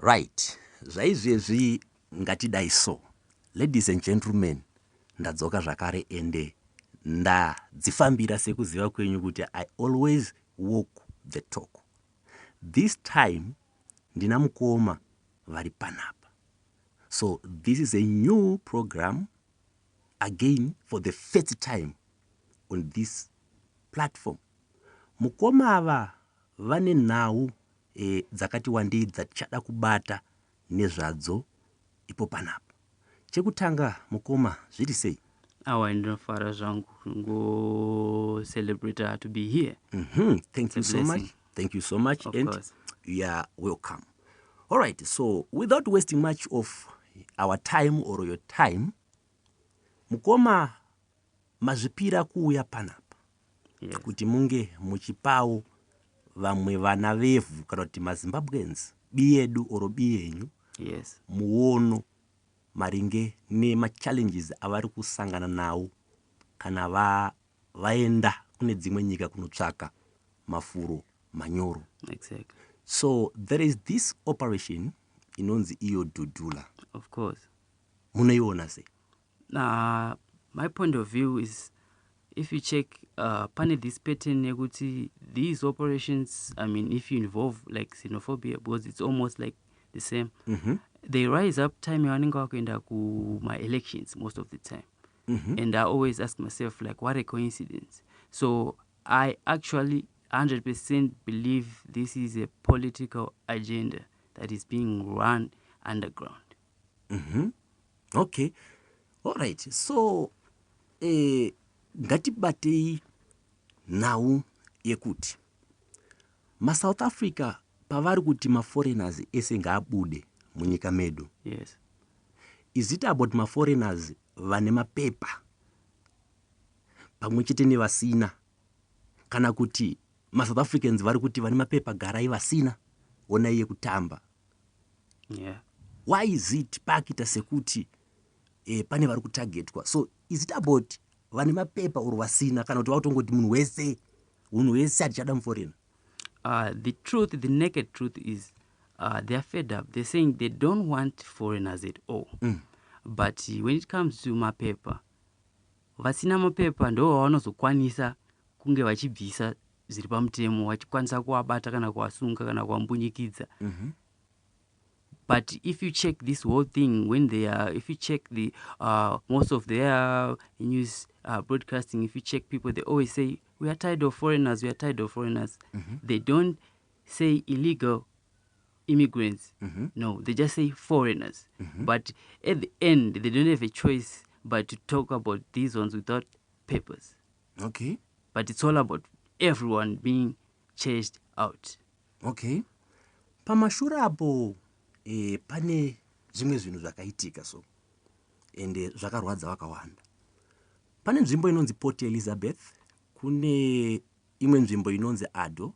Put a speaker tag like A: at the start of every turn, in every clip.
A: Right. Zvaizvezvi ngatidai so. Ladies and gentlemen, ndadzoka zvakare ende ndadzifambira sekuziva kwenyu kuti I always walk the talk. This time ndina mukoma vari panapa. So this is a new program again for the first time on this platform. Mukoma ava vane nhau dzakati wandei dzatichada kubata nezvadzo ipo panapa. Chekutanga mukoma zviri sei?
B: Awa ndinofara zvangu ngo celebrate to be here.
A: Thank you so much. Thank you so much.
B: Of
A: and
B: course.
A: you are welcome. All right, so without wasting much of our time or your time, mukoma mazvipira kuuya panapa.
B: Yes.
A: Kuti munge muchipawo vamwe vana vevhu kana kuti maZimbabweans biyedu oro biyenyu
B: Yes.
A: muono maringe nemachallenges avari kusangana nawo kana vaenda kune dzimwe nyika kunotsvaka mafuro manyoro.
B: Exactly.
A: So there is this operation inonzi iyo Dudula.
B: Of course.
A: Munoiona sei?
B: My point of view is, if you check pane this pattern yekuti these operations, I mean, if you involve like xenophobia, because it's almost like the same, they rise up time yavanenge vakuenda kuma elections most of the time. And I always ask myself, like, what a coincidence. So I actually 100% believe this is a political agenda that is being run underground.
A: Okay. All right. So ngatibatei nhau yekuti maSouth Africa pavari kuti maforeigners ese ngaabude munyika medu.
B: Yes.
A: Is it about maforeigners vane mapepa pamwe chete nevasina, kana kuti maSouth Africans vari kuti vane mapepa garai vasina onai yekutamba?
B: Yeah.
A: Why is it pakita sekuti pane vari kutargetwa? So is it about vane mapepa or vasina, kana kuti vautongoti munhu wese atichada muforeigner?
B: The truth, the naked truth is, they're fed up. They're saying they don't want foreigners at all. But when it comes to mapepa, vasina mapepa ndo vavanozokwanisa kunge vachibvisa zviri pamutemo, vachikwanisa kuwabata kana kuwasunga kana kuwambunyikidza. But if you check this whole thing, if you check the most of their news broadcasting, if you check people, they always say, we are tired of foreigners, we are tired of foreigners. They don't say illegal immigrants. No, they just say foreigners. But at the end, they don't have a choice but to talk about these ones without papers.
A: Okay.
B: But it's all about everyone being chased out.
A: Okay. Pamashure apo pane zvimwe zvinhu zvakaitika so ende zvakarwadza vakawanda. Pane nzvimbo inonzi Port Elizabeth, kune imwe nzvimbo inonzi Ado,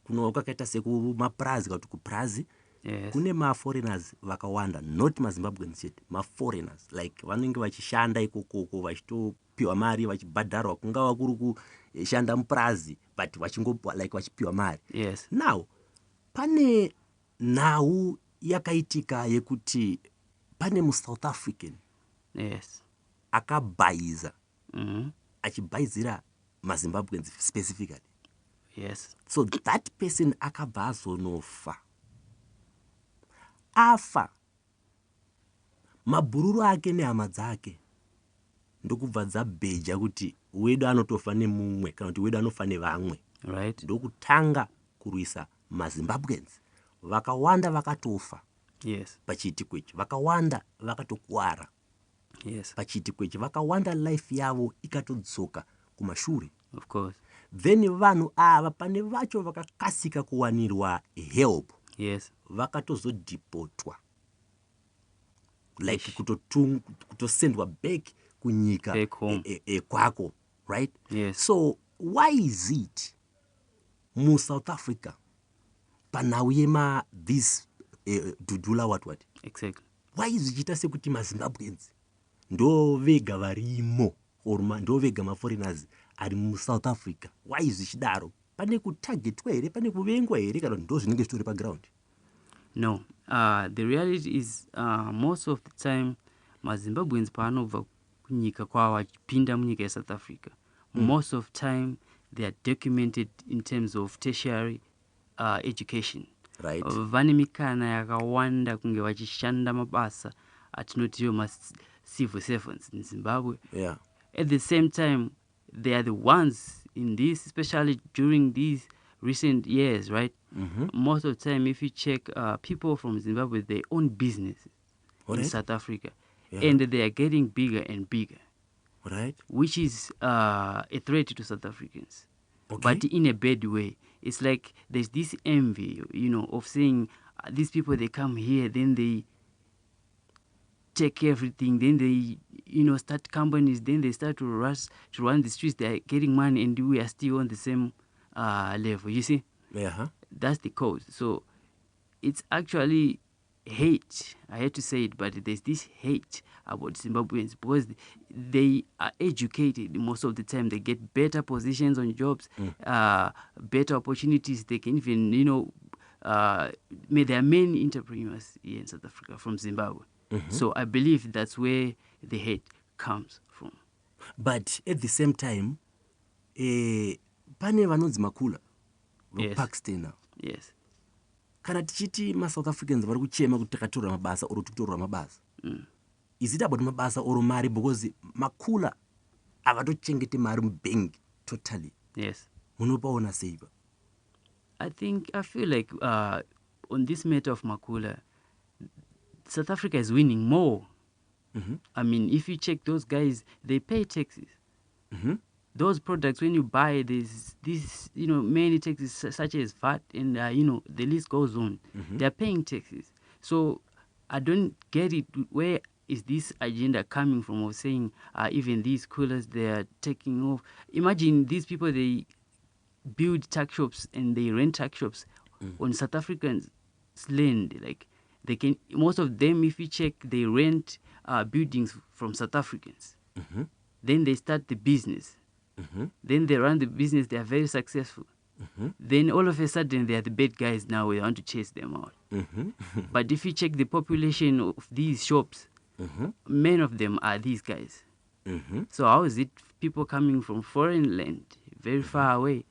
A: kunova kwakaita sekumaPrazi kana kuti kuPrazi.
B: Yes.
A: Kune maforeigners vakawanda, not maZimbabweans chete, maforeigners, like vanenge vachishanda ikokoko vachitopiwa mari vachibhadharwa, kungava kuri kushanda muPrazi but vachipiwa mari.
B: Yes.
A: Now pane nhau yakaitika yekuti pane muSouth African
B: Yes.
A: akabhaiza achibhaizira maZimbabweans specifically.
B: Yes.
A: So that person akabva azonofa. Afa mabhururu ake nehama dzake ndokubva dzabheja kuti wedu anotofa nemumwe kana kuti wedu anofa nevamwe.
B: Right.
A: Ndokutanga kurwisa maZimbabweans. Vakawanda vakatofa.
B: Yes.
A: Pachiitiko ichi vakawanda vakatokuwara.
B: Yes.
A: Pachiitiko ichi vakawanda life yavo ikatodzoka kumashure.
B: Of course.
A: Then vanhu ava pane vacho vakakasika kuwanirwa help.
B: Yes.
A: Vakatozodhipotwa, like kutosendwa back kunyika
B: back home.
A: Kwako, right?
B: Yes.
A: So why is it muSouth Africa panhau yema this Dudula what?
B: Exactly.
A: Why is it sekuti maZimbabweans ndo vega varimo or ndo vega maforeigners ari muSouth Africa? Why is it chidaro? Pane kutargetwa here, pane kuvengwa here, kana ndo zvinenge zvitori paground?
B: No. The reality is most of the time mazimbabweans paanobva kunyika kwavo vachipinda munyika yeSouth Africa, most of time they are documented in terms of tertiary education.
A: Right.
B: Vane mikana yakawanda kunge vachishanda mabasa atinotiwo civil servants in Zimbabwe.
A: Yeah.
B: At the same time, they are the ones in this, especially during these recent years, right? Most of the time, if you check, people from Zimbabwe, they own businesses in South Africa, and they are getting bigger and bigger,
A: right?
B: Which is a threat to South Africans,
A: Okay.
B: but in a bad way. It's like there's this envy, of saying these people, they come here, then they take everything, then they start companies, then they start to run the streets, they're getting money, and we are still on the same level, you see. That's the cause. So it's actually hate, I hate to say it, but there's this hate about Zimbabweans because they are educated most of the time. They get better positions on jobs, better opportunities. They can even there are many entrepreneurs here in South Africa from Zimbabwe. So I believe that's where the hate comes from.
A: But at the same time, pane vanonzi makula Pakistan.
B: Yes.
A: Kana tichiti ma-South Africans vari kuchema kuti takatorwa mabasa oro titorwa mabasa. Is it about mabasa oro mari because makula avatochengete mari mubank totally?
B: Yes.
A: Munopaona seiba?
B: I feel like on this matter of makula, South Africa is winning more. I mean, if you check those guys, they pay taxes. Those products, when you buy these many taxes such as VAT and the list goes on, they're paying taxes. So I don't get it. Where is this agenda coming from of saying even these coolers, they are taking off? Imagine these people, they build tuck shops and they rent tuck shops on South Africans' land. Like, they can, most of them, if you check, they rent buildings from South Africans. Then they start the business. Then they run the business, they are very successful. Then all of a sudden they are the bad guys now, we want to chase them out. But if you check the population of these shops, many of them are these guys. So how is it people coming from foreign land, very far away,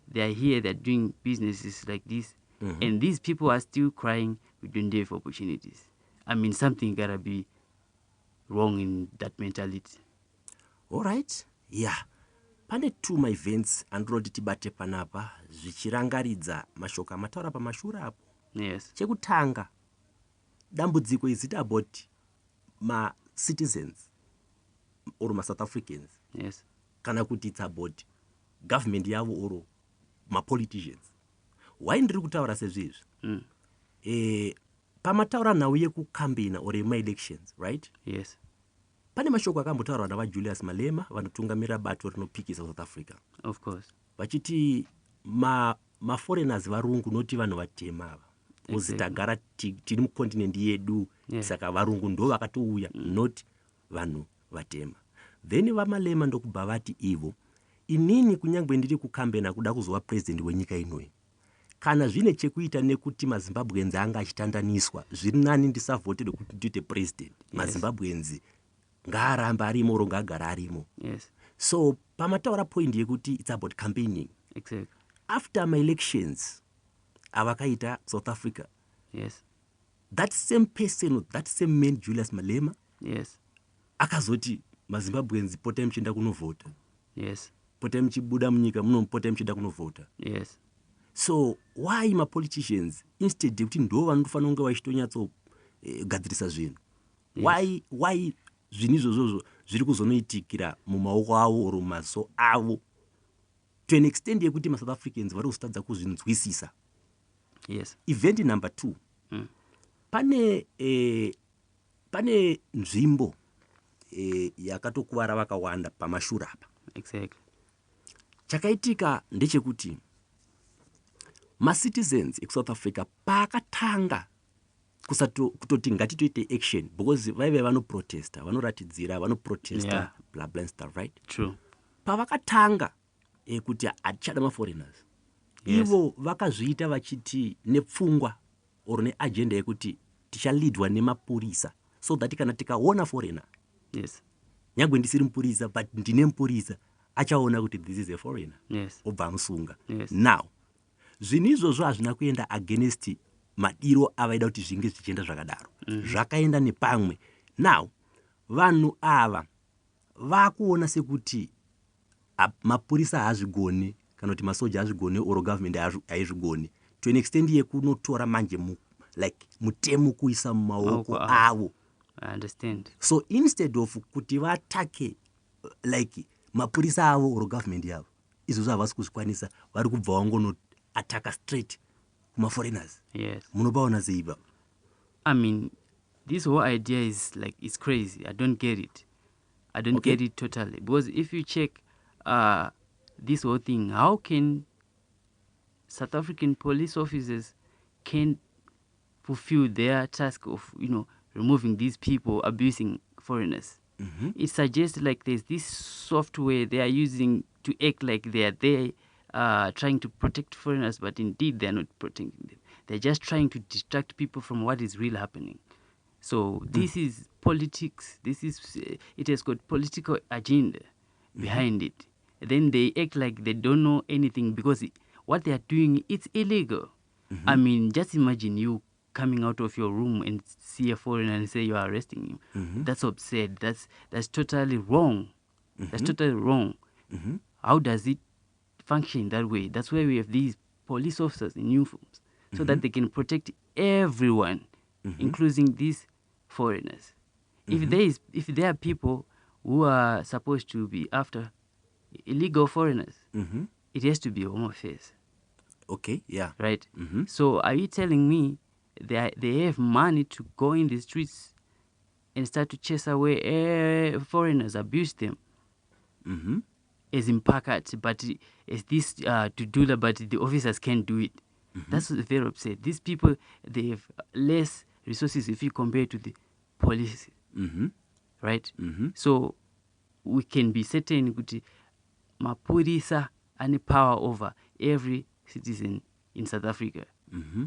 B: they are here, they're doing businesses like this, and these people are still crying, we don't have opportunities? I mean, something gotta be wrong in that mentality.
A: All right. Yeah. Pane two my events androdi tibate panapa zvichirangaridza mashoko amataura pamashure apo.
B: Yes.
A: Chekutanga dambudziko is it about ma citizens or ma South Africans?
B: Yes.
A: Kana kuti it's about government yavo or ma politicians? Why ndiri kutaura sezvizvi? Pamataura nhau yekucampaign or ma elections, right?
B: Yes.
A: Pane mashoko akambotaurwa navaJulius Malema vanotungamira bato rinopikisa South Africa.
B: Of course.
A: Vachiti foreigners varungu noti vanhu vatema ava. Because tagara tiri mucontinent yedu, saka varungu ndo vakatouya, not vanhu vatema. Then vaMalema ndokubva vati ivo, inini kunyangwe ndiri kucampaign kuda kuzova president wenyika inoi, kana zvine chekuita nekuti maZimbabweans anga achitandaniswa, zviri nani ndisavhotedwe kuti ndiite president. maZimbabweans ngaaramba arimo oro ngaagara arimo.
B: Yes.
A: So pamataura point yekuti it's about campaigning.
B: Exactly.
A: After my elections avakaita South Africa,
B: yes,
A: that same person, that same man Julius Malema,
B: yes,
A: akazoti maZimbabweans potai muchienda kunovhota.
B: Yes.
A: Potai muchibuda munyika muno, potai muchienda kunovhota.
B: Yes.
A: So why my politicians instead yekuti ndo vanofanira kunge vachitonyatso gadzirisa zvinhu? Why zvinhu izvozvo zviri kuzonoitikira mumaoko avo oro mumaso avo to an extent yekuti maSouth Africans vari kuzotadza kuzvinzwisisa?
B: Yes.
A: Event number 2. Pane nzvimbo yakatokuvara vakawanda pamashure apa.
B: Exactly.
A: Chakaitika ndechekuti ma-citizens eSouth Africa pakatanga kutoti ngatitoite action because vaive vanoprotesta, vanoratidzira, vanoprotesta, blah blah stuff, right?
B: True.
A: Pavakatanga kuti hatichada ma-foreigners, ivo vakazviita vachiti nepfungwa or neagenda yekuti tichalidwa nemapurisa so that kana tikaona foreigner,
B: yes,
A: nyangwe ndisiri mupurisa but ndine mupurisa achaona kuti this is a foreigner,
B: yes,
A: obva amusunga.
B: yes.
A: Now zvinhu izvozvo hazvina kuenda against madiro avaida kuti zvinge zvichienda zvakadaro, zvakaenda nepamwe. Now vanhu ava vakuona sekuti mapurisa haazvigoni kana kuti masoja haazvigoni or government haizvigoni to an extent yekunotora manje like mutemo kuisa mumaoko avo.
B: I understand.
A: So instead of kuti vatake like mapurisa avo or government yavo, izvozvo havasi kuzvikwanisa, vari kubva wangono ataka straight kuma-foreigners.
B: Yes.
A: Munobaona seiva?
B: I mean, this whole idea is like, it's crazy. I don't get it. I don't get it totally. Because if you check this whole thing, how can South African police officers can fulfill their task of, removing these people abusing foreigners? It suggests like there's this software they are using to act like they are there trying to protect foreigners, but indeed they're not protecting them. They're just trying to distract people from what is really happening. So this is politics. It has got political agenda behind it. Then they act like they don't know anything because what they are doing, it's illegal. I mean, just imagine you coming out of your room and see a foreigner and say you are arresting him. That's absurd. That's totally wrong. That's totally wrong. How does it function that way? That's why we have these police officers in uniforms, so that they can protect everyone, including these foreigners. If there are people who are supposed to be after illegal foreigners, it has to be Home Affairs.
A: Okay, yeah.
B: Right? So are you telling me they have money to go in the streets and start to chase away foreigners, abuse them? As in package, but as this to do that, but the officers can't do it. That's very upset. These people, they have less resources if you compare to the police, right? So we can be certain that mapurisa any power over every citizen in South Africa.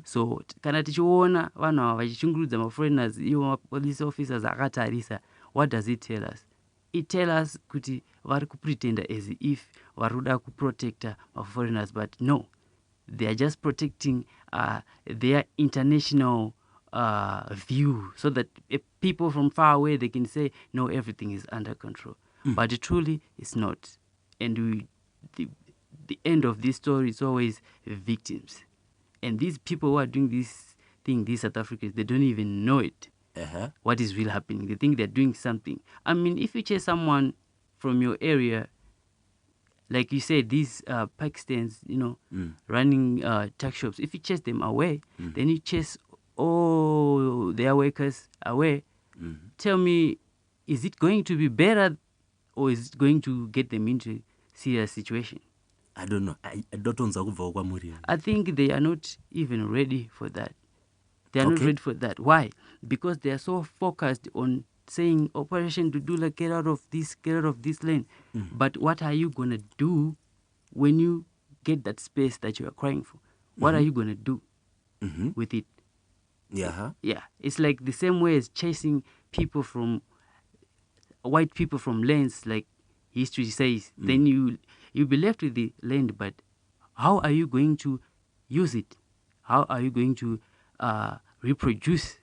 B: So kana tichiona vanhu ava vachichungurudza maforeigners, ivo police officers akatarisa, what does it tell us? It tells us kuti vari kupretenda as if vari kuda kuprotecta foreigners, but no, they are just protecting their international view, so that people from far away, they can say, no, everything is under control. But truly, it's not. And the end of this story is always victims. And these people who are doing this thing, these South Africans, they don't even know it. What is really happening. They think they're doing something. I mean, if you chase someone from your area, like you said, these Pakistans, running tuck shops, if you chase them away, then you chase all their workers away. Tell me, is it going to be better, or is it going to get them into serious situation?
A: I don't know. I don't.
B: I think they are not even ready for that. They are not ready for that. Why? Because they are so focused on saying, Operation Dudula, get out of this lane. But what are you going to do when you get that space that you are crying for? What are you going to do with it?
A: Yeah.
B: Yeah. It's like the same way as chasing people white people from lands, like history says. Then you'll be left with the land, but how are you going to use it? How are you going to reproduce?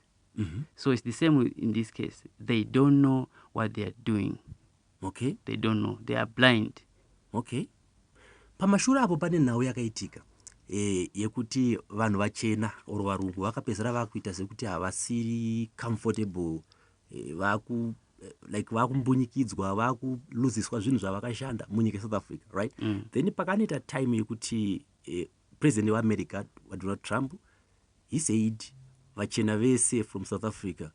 B: So it's the same in this case. They don't know what they are doing.
A: Okay.
B: They don't know. They are blind.
A: Okay. Pamashure apo pane nhau yakaitika yekuti vanhu vachena or varungu vakapedzera vakuita sekuti havasiri comfortable, vakumbunyikidzwa, vakuluziswa zvinhu zvavakashanda munyika South Africa, right? Then pakanoita time yekuti president weAmerica Donald Trump, he said vachena vese from South Africa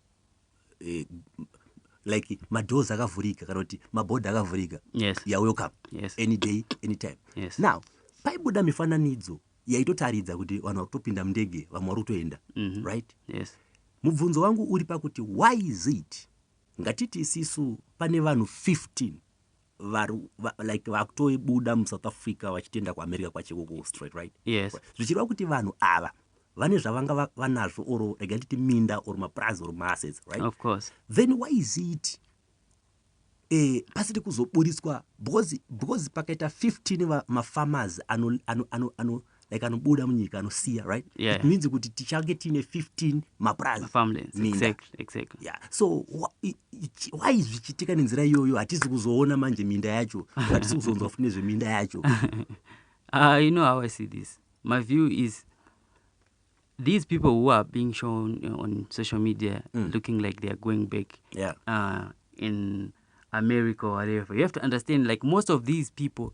A: like madoors akavhurika kana kuti mabhodha akavhurika.
B: Yes.
A: You are welcome.
B: Yes.
A: Any day, anytime.
B: Yes.
A: Now paibuda mifananidzo yaitotaridza kuti vanhu vari kutopinda mundege vamwe vari kutoenda, right?
B: Yes.
A: Mubvunzo wangu uri pakuti why is it ngatiti isisu pane vanhu 15 vakutobuda muSouth Africa vachitenda kuAmerica kwachekoko straight, right?
B: Yes.
A: Zvichireva kuti vanhu ava vane zvavanga vanazvo or rega nditi minda or mapurazi or maassets, right?
B: Of course.
A: Then why is it pasiti kuzoburiswa because pakaita 15 mafarmers like anobuda munyika anosiya, right?
B: Yeah.
A: It means kuti tichange tine 15 mapurazi
B: Farmlands.
A: minda.
B: Exactly.
A: Yeah. So why zvichitika nenzira iyoyo hatisi kuzoona manje minda yacho, hatisi kuzonzwa futi nezveminda yacho?
B: You know how I see this. My view is these people who are being shown on social media looking like they are going back in America or whatever, you have to understand, like, most of these people,